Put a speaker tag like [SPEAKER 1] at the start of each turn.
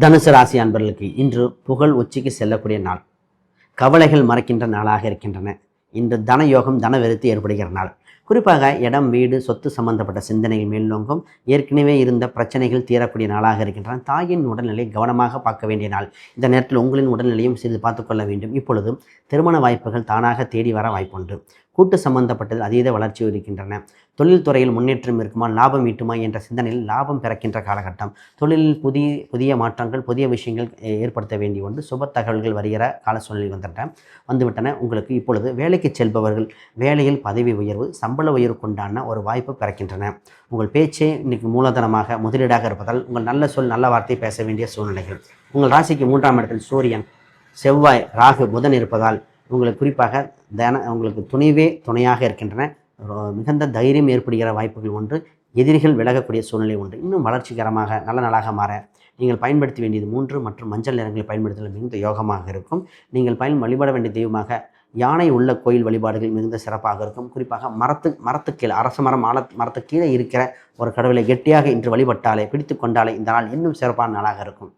[SPEAKER 1] தனுசு ராசி அன்பர்களுக்கு இன்று புகழ் உச்சிக்கு செல்லக்கூடிய நாள். கவலைகள் மறைக்கின்ற நாளாக இருக்கின்றன. இன்று தன யோகம் தன விருத்தி ஏற்படுகிற நாள். குறிப்பாக இடம் வீடு சொத்து சம்பந்தப்பட்ட சிந்தனைகள் மேல்நோங்கும். ஏற்கனவே இருந்த பிரச்சனைகள் தீரக்கூடிய நாளாக இருக்கின்றன. தாயின் உடல்நிலை கவனமாக பார்க்க வேண்டிய நாள். இந்த நேரத்தில் உங்களின் உடல்நிலையும் சிறிது பார்த்துக்கொள்ள வேண்டும். இப்பொழுது திருமண வாய்ப்புகள் தானாக தேடி வர வாய்ப்புண்டு. கூட்டு சம்பந்தப்பட்டது அதீத வளர்ச்சி இருக்கின்றன. தொழில் துறையில் முன்னேற்றம் இருக்குமா, லாபம் ஈட்டுமா என்ற சிந்தனையில் லாபம் பிறக்கின்ற காலகட்டம். தொழிலில் புதிய மாற்றங்கள், புதிய விஷயங்கள் ஏற்படுத்த வேண்டிய ஒன்று. சுப தகவல்கள் வருகிற கால சூழ்நிலை வந்துவிட்டன. உங்களுக்கு இப்பொழுது வேலைக்கு செல்பவர்கள் வேலையில் பதவி உயர்வு, சம்பள உயர்வு கொண்டான ஒரு வாய்ப்பு பிறக்கின்றன. உங்கள் பேச்சே இன்னைக்கு மூலதனமாக முதலீடாக இருப்பதால் உங்கள் நல்ல சொல் நல்ல வார்த்தை பேச வேண்டிய சூழ்நிலைகள். உங்கள் ராசிக்கு 3ஆம் இடத்தில் சூரியன், செவ்வாய், ராகு, புதன் இருப்பதால் உங்களுக்கு குறிப்பாக உங்களுக்கு துணையாக இருக்கின்றன. மிகுந்த தைரியம் ஏற்படுகிற வாய்ப்புகள் ஒன்று. எதிரிகள் விலகக்கூடிய சூழ்நிலை உண்டு. இன்னும் வளர்ச்சிகரமாக நல்ல நாளாக மாற நீங்கள் பயன்படுத்த வேண்டியது 3 மற்றும் மஞ்சள் நிறங்களை பயன்படுத்துவது மிகுந்த யோகமாக இருக்கும். நீங்கள் வழிபட வேண்டிய தெய்வமாக யானை உள்ள கோயில் வழிபாடுகள் மிகுந்த சிறப்பாக இருக்கும். குறிப்பாக மரத்துக்கு கீழே, அரச மரம் மரத்துக்கு கீழே இருக்கிற ஒரு கடவுளை கெட்டியாக இன்று வழிபட்டாலே, பிடித்து கொண்டாலே இந்த நாள் இன்னும் சிறப்பான நாளாக இருக்கும்.